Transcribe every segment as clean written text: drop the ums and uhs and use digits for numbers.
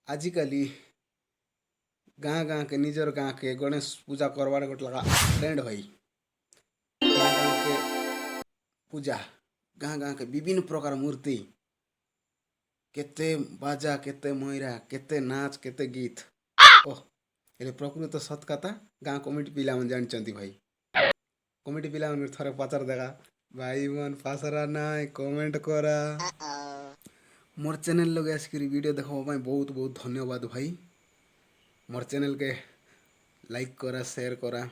आजिकली गाँ गाँ के निजर गाँ के गणेश पूजा करवार गोटे लगा ट्रेंड भाई। गाँ गाँ के पूजा, गाँ गाँ के विभिन्न प्रकार मूर्ति, केते बाजा, केते मयरा, केते नाच, केते गीत। ओह, हेले प्रकृत सत कथा गाँ कमिटी पिला मन जानचंती भाई। कमिटी पिला मन थरे पचार देगा भाई मन पासरा नाय कमेंट करा। मोर चैनल लोग आसकरी वीडियो देखो भाई बहुत बहुत धन्यवाद भाई। मोर चैनल के लाइक करा, शेयर करा,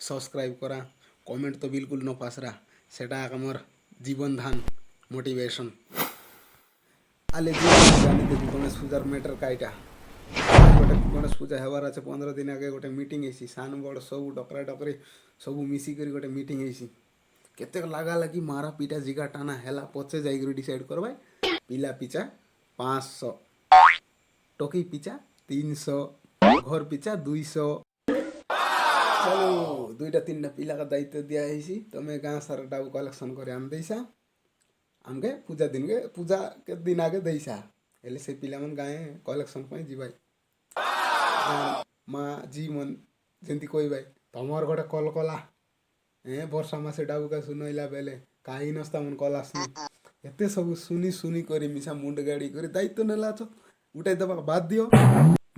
सब्सक्राइब करा, कमेंट तो बिल्कुल न पासरा, सेटा मोर जीवन धान मोटिवेशन। आले जानी देखी गणेश पूजार मैटर काईटा गोटे गणेश पूजा हेबार अच्छे 15 दिन आगे गोटे मीटिंग हेसी, सान बड़ सब डकरा डकरी सब मिसिकरी गोटे मीटिंग हेसी। केते लगा लगी मारा पीटा जिगा टाना हेला पचे जाइकरी डिसाइड करबाय पिला पिछा 500, टोकी पिछा 300, घर पिछा 200। चलो दुईटा तीनटा पिला का दायित्व दिया है तमें गाँ सारा डाबू कलेक्शन करे आम देसा आमके पूजा दिन के पूजा के दिन आगे देसा हेले से पिला मन गाँ कलेक्शन पे जीवाई माँ जी मन जेंती कोई भाई तमर गोटे कल कला वर्षा मासे डाबू का सुनैला बेले कहीं नस्ता मन कलासनी एते सब सुनी सुनी करी मिसा मुंड गाड़ी करी दायित्व नेला छ उठाई दबा बाध्य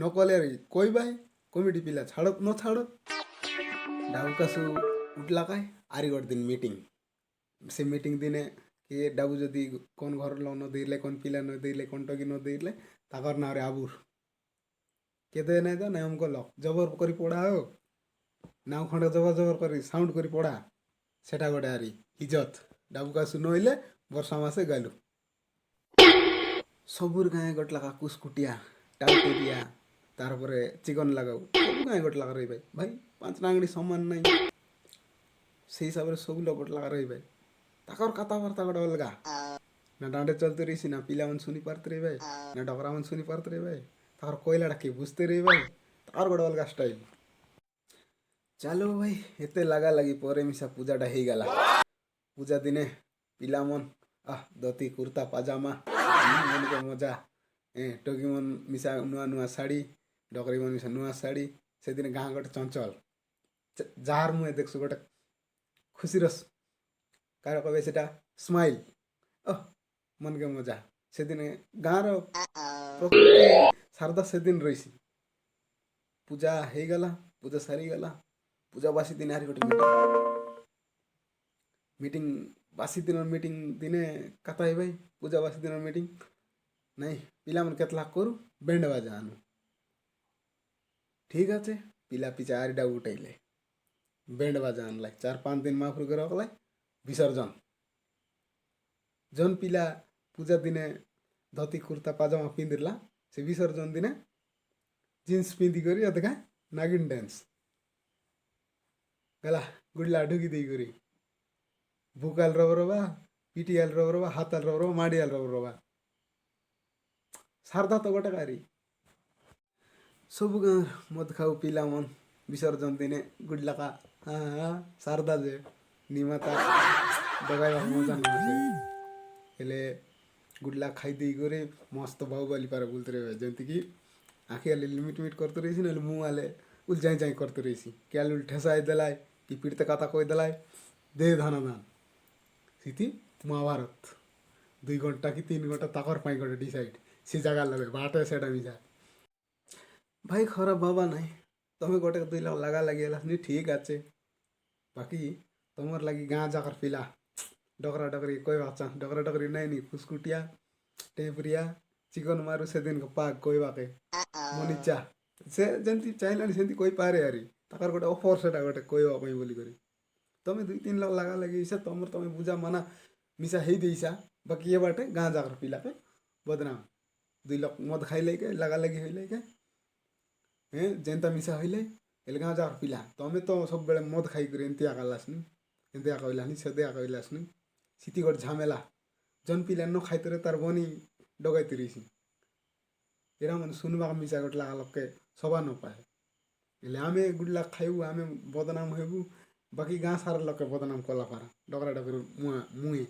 न कले कोई भाई कमिटी पिला छाड़त न छाड़त डाबू का सु उठला काय आरी गोटे दिन मीटिंग से मीटिंग दिने कि डाबू जदि कौन घर लो न देले कौन पिला न देले कौन टकी न देले ताकर ना रे आबुर केदे नहीं तो नहीं हमको लो जबर करी पड़ा हो नाव खंडे जबर जबर करी साउंड करी पड़ा सेटा गोटे आरी इज्जत डाबू का सु नइले वर्षा मासे गालु सबुर गाए गोट लगा कुसकुटिया टाउटेरिया तार परे चिकन लगाऊ सब गाए गोट लगा रही भाई भाई पांच नांगड़ी समान नहीं से हिसाब से सब लोग गोट लगा रही भाई ताकर कथाबार्ता गोटे अलगा ना डांडे चलते रही ना पिला मन सुनी पारते रही भाई ना डगरा मन सुनी पारते रही भाई ताकर कोयला डाके बुझते रही भाई तार गोटे अलगा स्टाइल। चलो भाई एते लगा लगी परे मिसा पूजा डा ही गला पूजा दिने पिला मन धोती कुर्ता पाजामा मन के मजा टोकी मन मिसा नुआ नुआ साड़ी डकरी मन मिसा नुआ साड़ी से दिन गाँ गोटे चंचल जार मुहे देखसु गोटे खुशी रस कार कहे सेटा स्माइल मन के मजा से दिन गाँव प्रकृति शारदा से दिन रही पूजा हो गला पूजा सारी गला पूजा बासी दिन आरी गोटे मीटिंग बासी दिन मीटिंग दिने कथा है भाई पूजा बासी दिन मीटिंग नहीं पिला मन केतला करू बैंड बाजा आनु ठीक अच्छे पिला पिछा आरीटा उठाइले बैंड बाजा आनला 4-5 दिन महाप्रभु के रखला विसर्जन जन पिला पूजा दिने धोती कुर्ता पाजामा पिंधिरला से विसर्जन दिने जीन्स पिंधि करी अतका नागिन डांस गला गुडला ढुकी दी करी बुकाल रबरबा पिटियाल रबरबा हाताल रबरबा माडियाल रबरबा शारदा तो गोटे कारी सब गाँ मद खाऊ पिला मन विसर्जन दिने गुडला का हाँ शारदा जे निमाता दगाइबा मजा नसे हेले गुडला खाई दी करे मस्त बाहुबली पारा बोलते रहे जमती कि आँखी आले लिमिट मिट करते रही ना मुँह आले उल जाए जाए करते रही क्या उल ठेसाई दिलाय कि पीड़ते कथा कोई दिलाय दे धन दान सीती महाभारत 2 घंटा कि 3 घंटा ताकर पाई गोटे डिसाइड सी जगह लगे बाटे सेटा मिसा भाई खराब बाबा नहीं तुम्हें गोटे 2 लाख लगा लगे ठीक अच्छे बाकी तुमर लगी गाँ जाकर पिला डकरा डकरी कोई बाचा डकरा डकरी नहीं फुसकुटिया टेपरिया चिकन मारू से दिन पाग कोई बाके मनीचा से जंती चाहिए सेंती कोई पारे यारी ताकर गोटे ऑफर सेटा गोटे कोई बाई बोली करी तमें 2-3 लाख लगा लगे तुम तमें बुझा माना मिसा ही देसा बाकी ये बाटे गाँ जाकर पिला के बदनाम 2 लाख मद खाई लेके लगा लगी हो लेके जेनता मिसा होइले एल गाँ जाकर पिला तमें तो सब बेले मद खाई कर एंतिया गलासनी एंतिया कहलानी सदिया कहलासनी सीती गोटे झमेला जन पिला न खाई तरे तार बनी डगाई रही एरा मन सुनवा मिसा गोटे लगा लोग के सभा न पाए हेले आमे गुडला खाइबू आमे बदनाम हेबू बाकी गाँ सारा लोग के बदनाम कला पारा डगरा डगरी मुँह